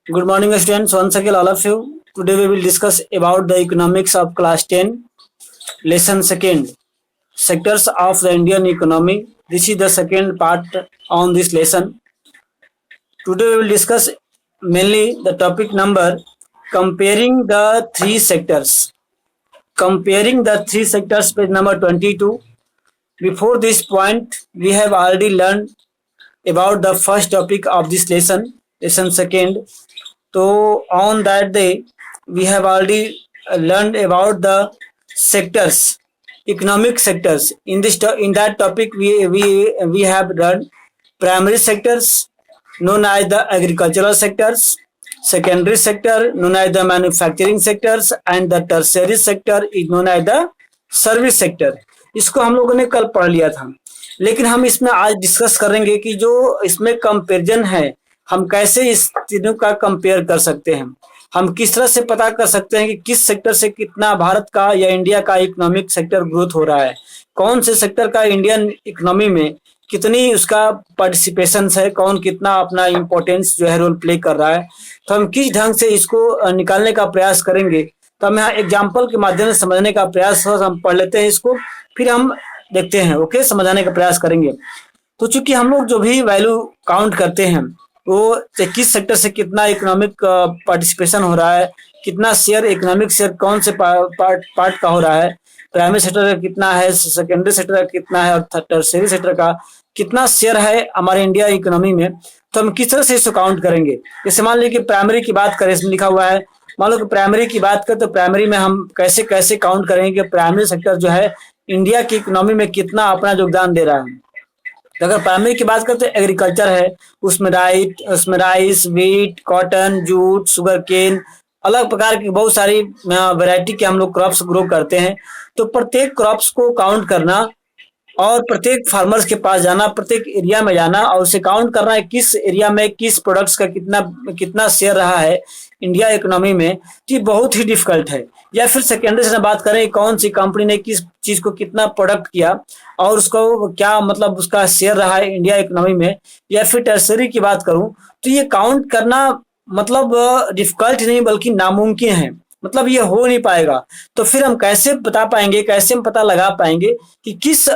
Good morning, students. Once again, all of you. Today we will discuss about the economics of class 10, lesson second, sectors of the Indian economy. This is the second part on this lesson. Today we will discuss mainly the topic number comparing the three sectors. Comparing the three sectors, page number 22. Before this point, we have already learned about the first topic of this lesson, lesson second. So on that day, we have already learned about the sectors, economic sectors. In that topic, we have learned primary sectors, known as the agricultural sectors, secondary sector, known as the manufacturing sectors, and the tertiary sector is known as the service sector. इसको हम लोगों ने कल पढ़ लिया था, लेकिन हम इसमें आज डिस्कस करेंगे कि जो इसमें कंपैरिजन है, हम कैसे इस तीनों का कंपेयर कर सकते हैं. हम किस तरह से पता कर सकते हैं कि किस सेक्टर से कितना भारत का या इंडिया का इकोनॉमिक सेक्टर ग्रोथ हो रहा है, कौन से सेक्टर का इंडियन इकोनॉमी में कितनी उसका पार्टिसिपेशन है, कौन कितना अपना इम्पोर्टेंस जो है रोल प्ले कर रहा है. तो हम किस ढंग से इसको निकालने का प्रयास करेंगे. तो हम यहाँ एग्जाम्पल के माध्यम से समझने का प्रयास हम पढ़ लेते हैं इसको, फिर हम देखते हैं. ओके, समझाने का प्रयास करेंगे. तो चूंकि हम लोग जो भी वैल्यू काउंट करते हैं वो किस सेक्टर से कितना इकोनॉमिक पार्टिसिपेशन हो रहा है, कितना शेयर इकोनॉमिक शेयर कौन से पार्ट का हो रहा है, प्राइमरी सेक्टर का कितना है, सेकेंडरी सेक्टर का कितना है और टर्शियरी सेक्टर का कितना शेयर है हमारे इंडिया इकोनॉमी में. तो हम किस तरह से इसको काउंट करेंगे. जैसे मान लीजिए कि प्राइमरी की बात करें, इसमें लिखा हुआ है, मान लो कि प्राइमरी की बात करें तो प्राइमरी में हम कैसे कैसे काउंट करेंगे कि प्राइमरी सेक्टर जो है इंडिया की इकोनॉमी में कितना अपना योगदान दे रहा है. तो अगर प्राइमरी की बात करते हैं, एग्रीकल्चर है, उसमें rice, wheat, cotton, jute, sugar cane, अलग प्रकार की बहुत सारी वैरायटी के हम लोग क्रॉप्स ग्रो करते हैं. तो प्रत्येक क्रॉप्स को काउंट करना और प्रत्येक फार्मर्स के पास जाना, प्रत्येक एरिया में जाना और उसे काउंट करना है किस एरिया में किस प्रोडक्ट्स का कितना शेयर रहा है इंडिया इकोनॉमी में, ये बहुत ही डिफिकल्ट है. या फिर सेकेंडरी से बात करें, कौन सी कंपनी ने किस चीज को कितना प्रोडक्ट किया और उसको क्या मतलब उसका शेयर रहा है इंडिया इकोनॉमी में. या फिर टर्सरी की बात करूं तो ये काउंट करना मतलब डिफिकल्ट नहीं बल्कि नामुमकिन है, मतलब ये हो नहीं पाएगा. तो फिर हम कैसे बता पाएंगे, कैसे हम पता लगा पाएंगे कि किस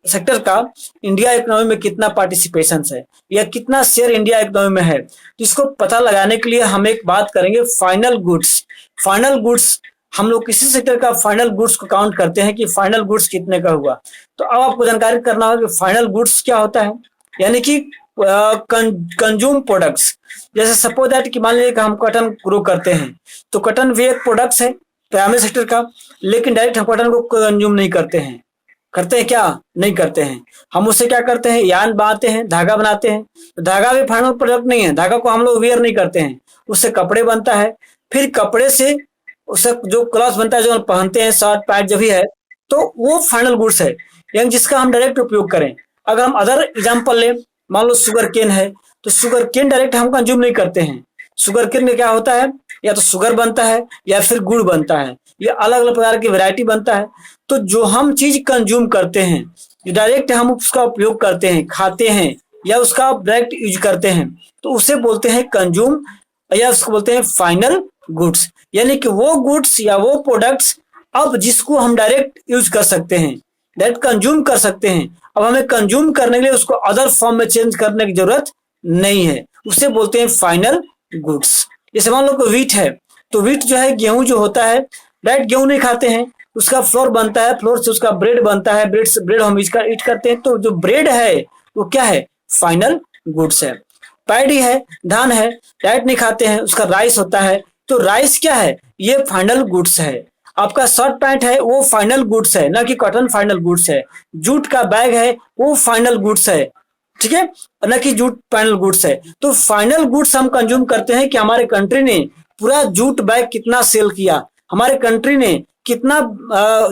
सेक्टर का इंडिया इकोनॉमी में कितना पार्टिसिपेशन है या कितना शेयर इंडिया इकोनॉमी में है. तो इसको पता लगाने के लिए हम एक बात करेंगे, फाइनल गुड्स. फाइनल गुड्स, हम लोग किसी सेक्टर का फाइनल गुड्स को काउंट करते हैं कि फाइनल गुड्स कितने का हुआ. तो अब आपको जानकारी करना होगा कि फाइनल गुड्स क्या होता है, यानी कि कंज्यूम प्रोडक्ट्स. जैसे सपोज दैट कि मान लीजिए कि हम कॉटन ग्रो करते हैं, तो कॉटन भी एक प्रोडक्ट्स है प्राइमरी सेक्टर का, लेकिन डायरेक्ट हम कॉटन को कंज्यूम नहीं करते हैं. करते हैं क्या? नहीं करते हैं. हम उससे क्या करते हैं, यार्न बनाते हैं, धागा बनाते हैं. तो धागा भी फाइनल प्रोडक्ट नहीं है, धागा को हम लोग वेयर नहीं करते हैं, उससे कपड़े बनता है. फिर कपड़े से उससे जो क्लॉथ बनता है, जो हम पहनते हैं, शर्ट पैंट जो भी है, तो वो फाइनल गुड्स है, यानी जिसका हम डायरेक्ट उपयोग करें. अगर हम अदर एग्जाम्पल लें, मान लो शुगर केन है, तो शुगर केन डायरेक्ट हम कंज्यूम नहीं करते हैं. शुगर केन में क्या होता है, या तो शुगर बनता है या फिर गुड़ बनता है, ये अलग अलग प्रकार की वैरायटी बनता है. तो जो हम चीज कंज्यूम करते हैं, जो डायरेक्ट हम उसका उपयोग करते हैं, खाते हैं या उसका डायरेक्ट यूज करते हैं, तो उसे बोलते हैं कंज्यूम या उसको बोलते हैं फाइनल गुड्स. यानी कि वो गुड्स या वो प्रोडक्ट्स अब जिसको हम डायरेक्ट यूज कर सकते हैं, डायरेक्ट कंज्यूम कर सकते हैं. अब हमें कंज्यूम करने के लिए उसको अदर फॉर्म में चेंज करने की जरूरत नहीं है, उसे बोलते हैं फाइनल गुड्स. जैसे मान लो कि व्हीट है, तो व्हीट जो है गेहूं जो होता है, डायरेक्ट गेहूं नहीं खाते हैं, उसका फ्लोर बनता है, फ्लोर से उसका ब्रेड बनता है, ब्रेड से ब्रेड हम इसका ईट करते हैं. तो जो ब्रेड है वो क्या है, फाइनल गुड्स है. पैडी है, धान है, डायरेक्ट नहीं खाते हैं, उसका राइस होता है, तो राइस क्या है, ये फाइनल गुड्स है. आपका शर्ट पैंट है, वो फाइनल गुड्स है, ना कि कॉटन फाइनल गुड्स है. जूट का बैग है, वो फाइनल गुड्स है, ठीक है, न कि जूट फाइनल गुड्स है. तो फाइनल गुड्स हम कंज्यूम करते हैं कि हमारे कंट्री ने पूरा जूट बैग कितना सेल किया, हमारे कंट्री ने कितना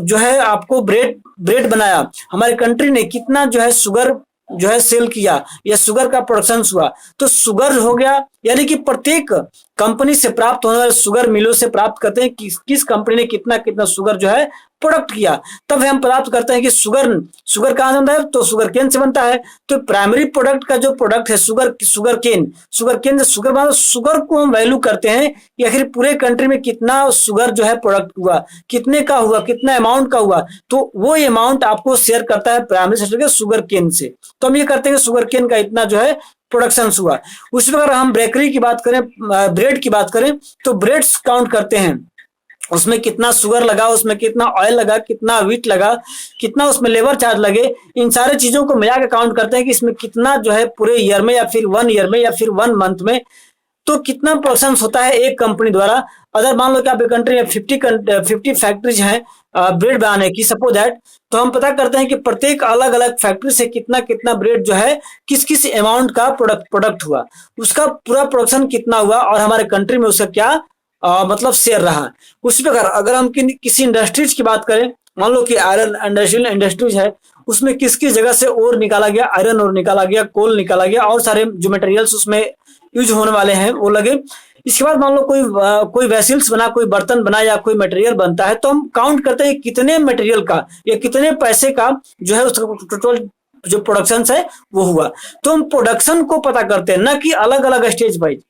जो है आपको ब्रेड बनाया, हमारे कंट्री ने कितना जो है शुगर जो है सेल किया या शुगर का प्रोडक्शन हुआ. तो शुगर हो गया, यानी कि प्रत्येक कंपनी से प्राप्त होने वाले शुगर मिलों से प्राप्त करते हैं कि किस कंपनी ने कितना कितना शुगर जो है प्रोडक्ट किया, तब हम प्राप्त करते हैं कि शुगर शुगर कहाँ से बनता है, तो शुगर केन से बनता है। तो प्राइमरी प्रोडक्ट का जो प्रोडक्ट है शुगर केन से शुगर बना, शुगर को हम वैल्यू करते हैं कि आखिर पूरे कंट्री में कितना शुगर जो है प्रोडक्ट हुआ, कितने का हुआ, कितना अमाउंट का हुआ, तो वो अमाउंट आपको शेयर करता है प्राइमरी सेक्टर के शुगर केन से। तो हम ये करते हैं कि शुगर केन का इतना जो है प्रोडक्शन हुआ। उसी प्रकार हम बेकरी की बात करें, ब्रेड की बात करें, तो ब्रेड्स काउंट करते हैं, उसमें कितना शुगर लगा, उसमें कितना ऑयल लगा, कितना व्हीट लगा, कितना उसमें लेबर चार्ज लगे, इन सारे चीजों को मिला के काउंट करते हैं कि इसमें कितना जो है पूरे ईयर में या फिर 1 ईयर में या फिर 1 मंथ में तो कितना प्रोडक्शन होता है एक कंपनी द्वारा। अगर मान लो कि आपकी कंट्री में 50 फैक्ट्रीज हैं ब्रेड बनाने की, सपोज दैट, तो हम पता करते हैं कि प्रत्येक अलग अलग फैक्ट्री से कितना कितना ब्रेड जो है किस किस अमाउंट का प्रोडक्ट हुआ, उसका पूरा प्रोडक्शन कितना हुआ और हमारे कंट्री में उसका क्या मतलब शेयर रहा। उसी प्रकार अगर हम किसी इंडस्ट्रीज की बात करें, मान लो कि आयरन इंडस्ट्रियल इंडस्ट्रीज है, उसमें किस किस जगह से ओर निकाला गया, आयरन और निकाला गया, कोल निकाला गया और सारे जो मटेरियल्स उसमें यूज होने वाले हैं वो लगे। इसके बाद मान लो कोई वेसल्स बना, कोई बर्तन बना या कोई मटेरियल बनता है, तो हम काउंट करते हैं कितने मटेरियल का या कितने पैसे का जो है उसका टोटल जो प्रोडक्शन है वो हुआ। तो हम प्रोडक्शन को पता करते हैं, न कि अलग अलग स्टेज वाइज।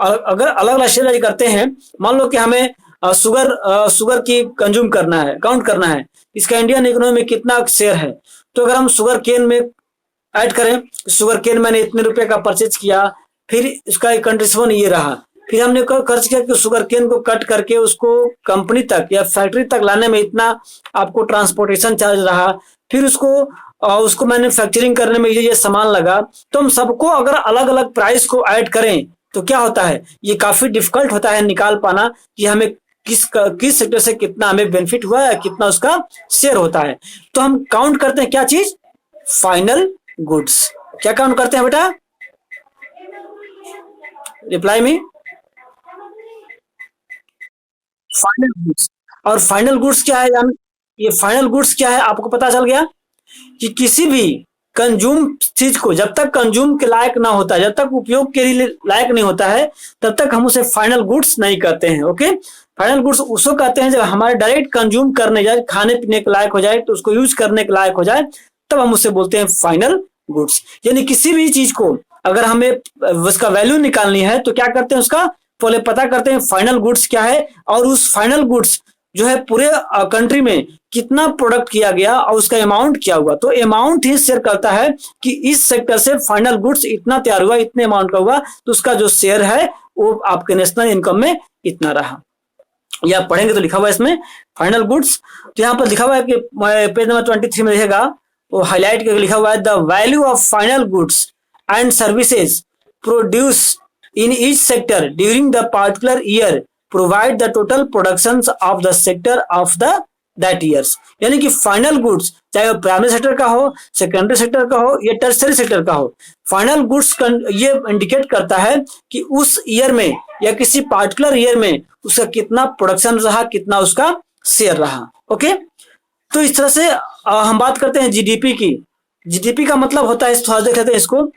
अगर अलग अलग स्टेज वाइज करते हैं, मान लो कि हमें शुगर की कंज्यूम करना है, काउंट करना है, इसका इंडियन इकोनॉमी में कितना शेयर है, तो अगर हम शुगर केन में ऐड करें, शुगर केन मैंने इतने रुपए का परचेज किया, फिर इसका कंट्रीब्यूशन ये रहा, फिर हमने खर्च किया कि शुगर केन को कट करके उसको कंपनी तक या फैक्ट्री तक लाने में इतना आपको ट्रांसपोर्टेशन चार्ज रहा, फिर उसको मैन्युफैक्चरिंग करने में ये सामान लगा। तो हम सबको अगर अलग अलग प्राइस को ऐड करें तो क्या होता है, ये काफी डिफिकल्ट होता है निकाल पाना कि हमें किस सेक्टर से कितना हमें बेनिफिट हुआ है, कितना उसका शेयर होता है। तो हम काउंट करते हैं क्या चीज, फाइनल गुड्स। क्या काउंट करते हैं बेटा, रिप्लाई में, फाइनल गुड्स। और फाइनल गुड्स क्या है, यानी ये फाइनल गुड्स क्या है आपको पता चल गया कि किसी भी कंज्यूम चीज को जब तक कंज्यूम के लायक ना होता है, जब तक उपयोग के लिए लायक नहीं होता है, तब तक हम उसे फाइनल गुड्स नहीं कहते हैं। ओके, फाइनल गुड्स उसको कहते हैं जब हमारे डायरेक्ट कंज्यूम करने जाए, खाने पीने के लायक हो जाए, तो उसको यूज करने के लायक हो जाए, तब हम उसे बोलते हैं फाइनल गुड्स। यानी किसी भी चीज को अगर हमें उसका वैल्यू निकालनी है तो क्या करते हैं, उसका पहले पता करते हैं फाइनल गुड्स क्या है, और उस फाइनल गुड्स जो है पूरे कंट्री में कितना प्रोडक्ट किया गया और उसका अमाउंट क्या हुआ। तो अमाउंट ही शेयर करता है कि इस सेक्टर से फाइनल गुड्स इतना तैयार हुआ, इतने अमाउंट का हुआ, तो उसका जो शेयर है वो आपके नेशनल इनकम में इतना रहा। या पढ़ेंगे तो लिखा हुआ है इसमें फाइनल गुड्स, तो यहाँ पर लिखा हुआ है कि पेज नंबर 23 में रहेगा, वो हाईलाइट करके लिखा हुआ है, the value of final goods and services produce in each sector during the particular year provide the total productions of the sector of the that years। यानी कि फाइनल गुड्स चाहे वो प्राइमरी सेक्टर का हो, सेकेंडरी सेक्टर का हो या tertiary sector का हो, फाइनल गुड्स ये इंडिकेट करता है कि उस ईयर में या किसी पार्टिकुलर ईयर में उसका कितना प्रोडक्शन रहा, कितना उसका शेयर रहा। ओके, तो इस तरह से हम बात करते हैं जीडीपी की। जीडीपी का मतलब होता है, थोड़ा देख लेते हैं इसको,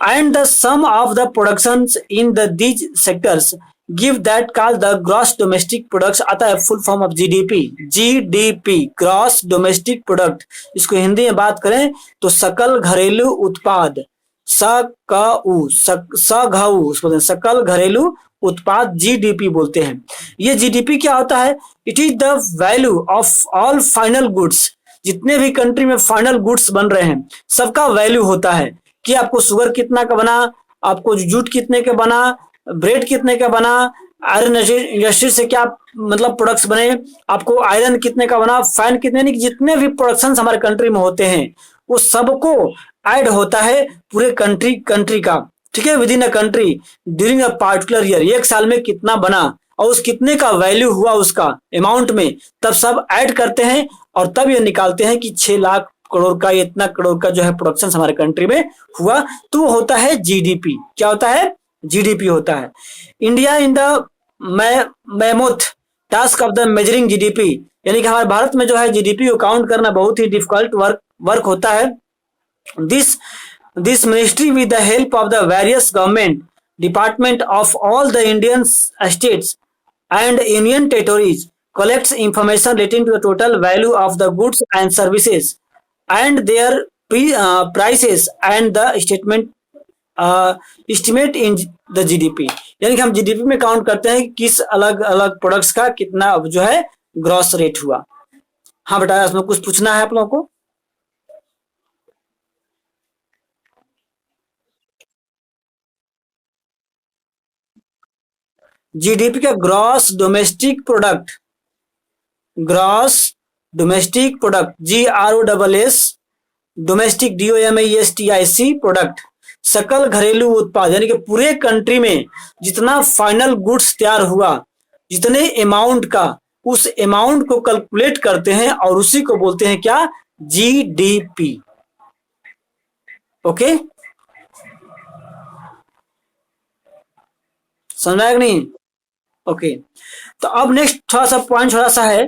and the sum of the productions in these sectors give that called the gross domestic products। आता है full form of GDP, GDP gross domestic product. इसको हिंदी में बात करें तो सकल घरेलू उत्पाद, सकल घरेलू उत्पाद जीडीपी बोलते हैं। ये जीडीपी क्या होता है, it is the value of all final goods. जितने भी कंट्री में फाइनल गुड्स बन रहे हैं सबका वैल्यू होता है कि आपको शुगर कितना का बना, आपको जूट कितने का बना, ब्रेड कितने का बना, आयरन इंडस्ट्री से क्या मतलब प्रोडक्ट्स बने, आपको आयरन कितने का बना, फैन कितने, नहीं जितने भी प्रोडक्शन हमारे कंट्री में होते हैं वो सबको ऐड होता है पूरे कंट्री का, ठीक है, with in a country during a particular year. एक साल में कितना बना और उस कितने का वैल्यू हुआ उसका अमाउंट में, तब सब ऐड करते हैं और तब ये निकालते हैं कि 6 लाख करोड़ का, इतना करोड़ का जो है प्रोडक्शन हमारे कंट्री में हुआ, तो वो होता है जीडीपी। क्या होता है, जीडीपी होता है। India in the mammoth task of the measuring GDP, यानी कि हमारे भारत में जो है जीडीपी को काउंट करना बहुत ही डिफिकल्ट वर्क होता है। This ministry with the help of the various government department of all the Indian states and union territories collects information relating to the total value of the goods and services and their prices and the statement estimate in the GDP। यानी कि हम GDP में count करते हैं कि किस अलग अलग प्रोडक्ट्स का कितना जो है ग्रॉस रेट हुआ। हाँ बेटा, इसमें कुछ पूछना है आप लोगों को? जीडीपी का gross domestic product, gross domestic product, GROSS, domestic DOMESTIC product, सकल घरेलू उत्पाद, यानी कि पूरे कंट्री में जितना फाइनल गुड्स तैयार हुआ, जितने अमाउंट का, उस अमाउंट को कैलकुलेट करते हैं और उसी को बोलते हैं क्या? जीडीपी। ओके, समझ आया कि नहीं? ओके, तो अब नेक्स्ट थोड़ा सा पॉइंट थोड़ा सा है,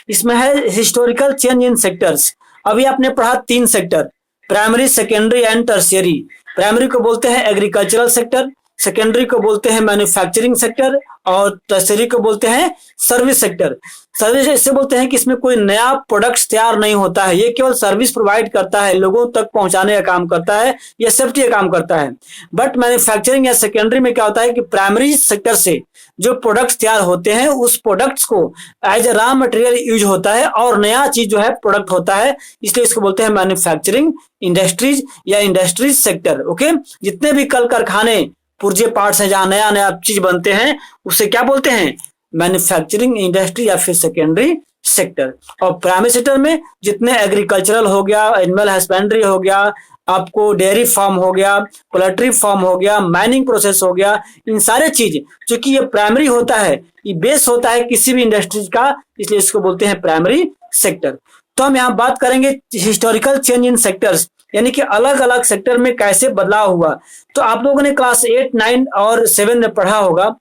इसमें है हिस्टोरिकल चेंज इन सेक्टर्स। अभी आपने पढ़ा 3 sector, primary, secondary and tertiary. Primary को बोलते हैं एग्रीकल्चरल सेक्टर, सेकेंडरी को बोलते हैं मैन्युफैक्चरिंग सेक्टर और टर्शियरी को बोलते हैं सर्विस सेक्टर। सर्विस इससे बोलते हैं कि इसमें कोई नया प्रोडक्ट तैयार नहीं होता है, ये केवल सर्विस प्रोवाइड करता है, लोगों तक पहुंचाने का काम करता है या सेफ्टी का काम करता है। बट मैन्युफैक्चरिंग या सेकेंडरी में क्या होता है कि प्राइमरी सेक्टर से जो प्रोडक्ट्स तैयार होते हैं उस प्रोडक्ट्स को as a raw material use होता है और नया चीज जो है प्रोडक्ट होता है, इसलिए इसको बोलते हैं मैन्युफैक्चरिंग इंडस्ट्रीज या इंडस्ट्रीज सेक्टर। ओके, जितने भी कल कारखाने पुर्जे पार्ट्स हैं जहां नया नया चीज बनते हैं उसे क्या बोलते हैं? मैन्युफैक्चरिंग इंडस्ट्री या फिर सेकेंडरी सेक्टर। और प्राइमरी सेक्टर में जितने एग्रीकल्चरल हो गया, एनिमल हस्बेंड्री हो गया, आपको डेयरी फार्म हो गया, पोल्ट्री फार्म हो गया, माइनिंग प्रोसेस हो गया, इन सारे चीज चूंकि ये प्राइमरी होता है, ये बेस होता है किसी भी इंडस्ट्रीज का, इसलिए इसको बोलते हैं प्राइमरी सेक्टर। तो हम यहाँ बात करेंगे हिस्टोरिकल चेंज इन सेक्टर्स, यानी कि अलग अलग सेक्टर में कैसे बदलाव हुआ। तो आप लोगों ने क्लास 8, 9 और 7 में पढ़ा होगा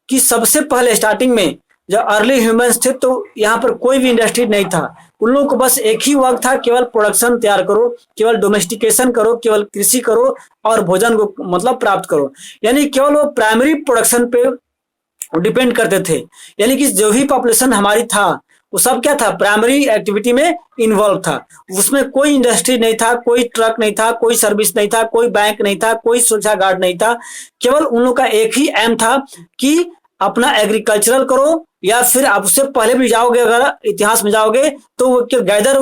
कि सबसे पहले स्टार्टिंग में जब अर्ली ह्यूमंस थे तो यहाँ पर कोई भी इंडस्ट्री नहीं था, उन लोगों को बस एक ही वर्क था, केवल प्रोडक्शन तैयार करो, केवल डोमेस्टिकेशन करो, केवल कृषि करो और भोजन को मतलब प्राप्त करो, यानी केवल वो प्राइमरी प्रोडक्शन पे डिपेंड करते थे। यानी कि जो भी पॉपुलेशन हमारी था वो सब क्या था? प्राइमरी एक्टिविटी में इन्वॉल्व था, उसमें कोई इंडस्ट्री नहीं था, कोई ट्रक नहीं था, कोई सर्विस नहीं था, कोई बैंक नहीं था, कोई सुरक्षा गार्ड नहीं था, केवल उन लोगों का एक ही एम था कि अपना एग्रीकल्चरल करो, या फिर आप उससे पहले भी जाओगे, अगर इतिहास में जाओगे तो वो गैदर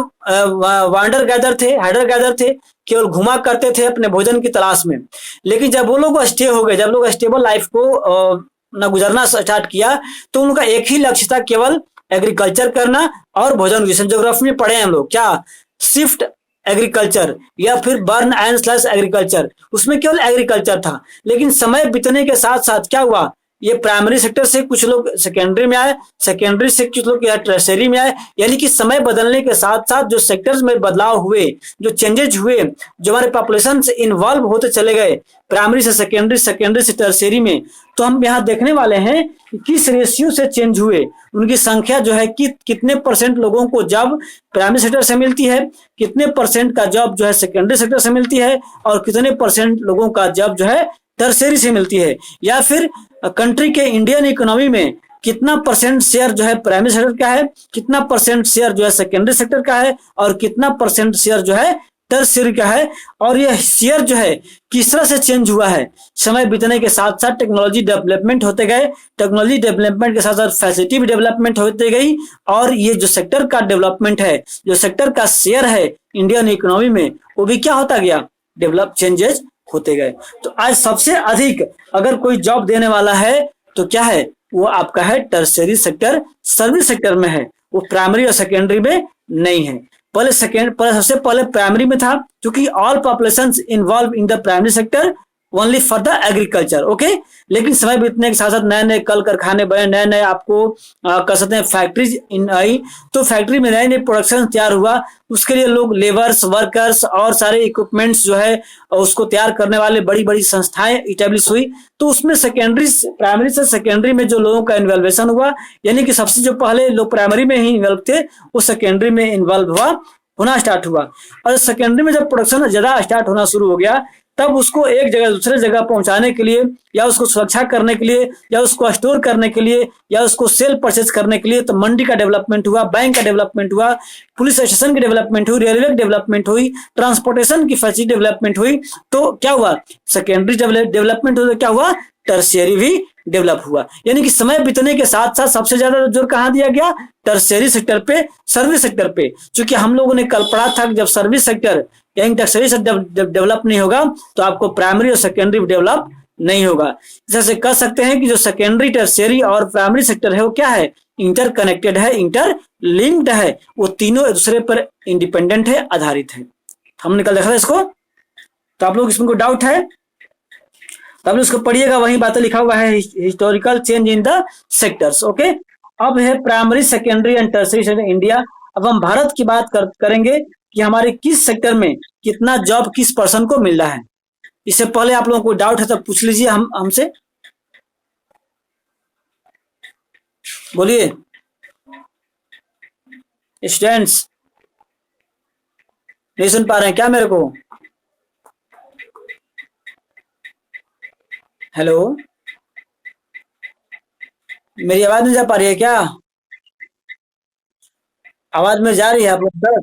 वांडर गैदर थे, हाइडर गैदर थे, केवल घुमा करते थे अपने भोजन की तलाश में। लेकिन जब वो लोग स्टे हो गए, जब लोग स्टेबल लाइफ को न गुजरना स्टार्ट किया, तो उनका एक ही लक्ष्य था, केवल एग्रीकल्चर करना और भोजन। ज्योग्राफी में पढ़े हम लोग क्या? शिफ्ट एग्रीकल्चर या फिर बर्न एंड स्लैश एग्रीकल्चर, उसमें केवल एग्रीकल्चर था। लेकिन समय बीतने के साथ साथ क्या हुआ, ये प्राइमरी सेक्टर से कुछ लोग सेकेंडरी में आए, सेकेंडरी से कुछ लोग टर्शियरी में आए, यानी कि समय बदलने के साथ साथ जो सेक्टर्स में बदलाव हुए, जो चेंजेज हुए, जो हमारे पॉपुलेशन से इन्वॉल्व होते चले गए प्राइमरी से सेकेंडरी, सेकेंडरी से टर्शियरी में, तो हम यहाँ देखने वाले हैं कि किस रेशियो से चेंज हुए, उनकी संख्या जो है कि कितने परसेंट लोगों को जॉब प्राइमरी सेक्टर से मिलती है, कितने परसेंट का जॉब जो है सेकेंडरी सेक्टर से मिलती है, और कितने परसेंट लोगों का जॉब जो है टर्शियरी से मिलती है, या फिर कंट्री के इंडियन इकोनॉमी में कितना परसेंट शेयर जो है प्राइमरी सेक्टर का है, कितना परसेंट शेयर जो है सेकेंडरी सेक्टर का है, और कितना परसेंट शेयर जो है टर्शियरी का है। और यह शेयर जो है किस तरह से चेंज हुआ है, समय बीतने के साथ साथ टेक्नोलॉजी डेवलपमेंट होते गए, टेक्नोलॉजी डेवलपमेंट के साथ साथ फैसिलिटी भी डेवलपमेंट होते गई, और ये जो सेक्टर का डेवलपमेंट है, जो सेक्टर का शेयर है इंडियन इकोनॉमी में, वो भी क्या होता गया? डेवलप, चेंजेस होते गए। तो आज सबसे अधिक अगर कोई जॉब देने वाला है तो क्या है? वो आपका है टर्शियरी सेक्टर, सर्विस सेक्टर में है, वो प्राइमरी और सेकेंडरी में नहीं है। पहले सबसे पहले प्राइमरी में था, क्योंकि all population involve in the primary sector only for the agriculture. Okay, लेकिन समय बीतने के साथ साथ नए नए कल कारखाने बने, नए नए आपको कह सकते हैं फैक्ट्रीज आई, तो फैक्ट्री में नए नए प्रोडक्शन तैयार हुआ, उसके लिए लोग लेबर्स, वर्कर्स और सारे इक्विपमेंट्स जो है उसको तैयार करने वाले बड़ी बड़ी संस्थाएं इस्टेब्लिश हुई। तो उसमें सेकेंडरी, प्राइमरी से सेकेंडरी में जो लोगों का इन्वॉल्वेशन हुआ, यानी कि सबसे जो पहले लोग प्राइमरी में ही इन्वॉल्व थे, वो सेकेंडरी में इन्वॉल्व होना स्टार्ट हुआ। और सेकेंडरी में जब प्रोडक्शन ज्यादा स्टार्ट होना शुरू हो गया, तब उसको एक जगह दूसरे जगह पहुंचाने के लिए, या उसको सुरक्षा करने के लिए, या उसको स्टोर करने के लिए, या उसको सेल परचेज करने के लिए, तो मंडी का डेवलपमेंट हुआ, बैंक का डेवलपमेंट हुआ, पुलिस स्टेशन की डेवलपमेंट हुई, रेलवे की डेवलपमेंट हुई, ट्रांसपोर्टेशन की फैसिलिटी डेवलपमेंट हुई। तो क्या हुआ, सेकेंडरी डेवलपमेंट हुआ, तो क्या हुआ, टर्शियरी भी डेवलप हुआ। यानी कि समय बीतने के साथ साथ सबसे ज्यादा जोर कहां दिया गया, टर्शियरी सेक्टर पे, सर्विस सेक्टर पे। क्योंकि हम लोगों ने कल पढ़ा था कि जब सर्विस सेक्टर यानी टर्शियरी सेक्टर डेवलप नहीं होगा तो आपको प्राइमरी और सेकेंडरी डेवलप नहीं होगा। जैसे कह सकते हैं कि जो सेकेंडरी, टर्शियरी और प्राइमरी सेक्टर है वो क्या है, इंटरकनेक्टेड है, इंटर लिंक्ड है, वो तीनों एक दूसरे पर इंडिपेंडेंट है, आधारित है। हमने कल देखा था इसको। तो आप लोग इसमें कोई डाउट है तो आप लोग इसको पढ़िएगा, वही बातें लिखा हुआ है, historical change in the sectors. Okay, अब है primary, secondary and tertiary in India. अब हम भारत की बात करेंगे कि हमारे किस सेक्टर में कितना जॉब किस पर्सन को मिल रहा है। इससे पहले आप लोगों को डाउट है तो पूछ लीजिए हमसे, बोलिए स्टूडेंट्स। नहीं सुन पा रहे हैं क्या मेरे को? हेलो, मेरी आवाज नहीं जा पा रही है क्या? आवाज में जा रही है आप लोग तक?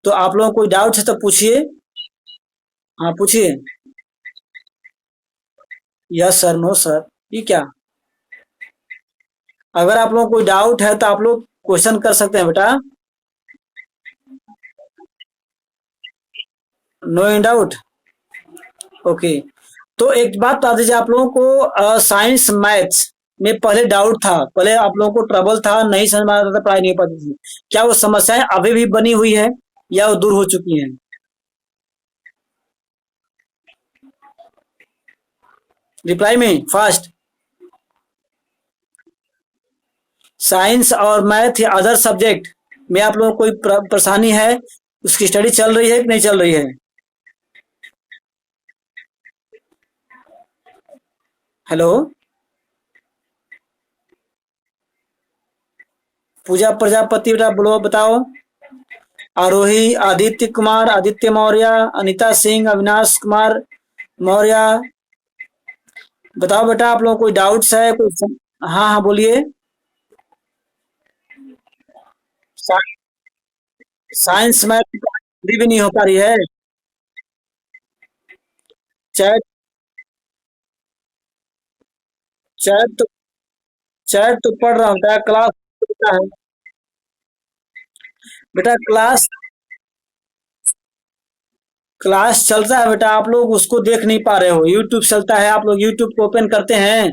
तो आप लोगों को कोई डाउट है तो पूछिए। हाँ पूछिए। यस सर, नो सर, ये क्या? अगर आप लोगों को कोई डाउट है तो आप लोग क्वेश्चन कर सकते हैं बेटा। No in doubt. ओके, तो एक बात बता दीजिए, आप लोगों को साइंस मैथ्स में पहले डाउट था, पहले आप लोगों को ट्रबल था, नहीं समझ में आता था, पढ़ाई नहीं हो पाती थी। क्या वो समस्याएं अभी भी बनी हुई है या वो दूर हो चुकी हैं? रिप्लाई में फास्ट। साइंस और मैथ या अदर सब्जेक्ट में आप लोगों को कोई परेशानी है, उसकी स्टडी चल रही है कि नहीं चल रही है? हेलो, पूजा प्रजापति बेटा बोलो, बताओ। आरोही, आदित्य कुमार, आदित्य मौर्य, अनिता सिंह, अविनाश कुमार मौर्य, बताओ बेटा, आप लोगों को कोई डाउट्स है कोई हाँ हाँ बोलिए। साइंस में भी नहीं हो पा रही है। चैट चैट तो चैट तो पढ़ रहा होता है, क्लास होता है बेटा। क्लास क्लास चलता है बेटा, आप लोग उसको देख नहीं पा रहे हो। यूट्यूब चलता है, आप लोग यूट्यूब को ओपन करते हैं,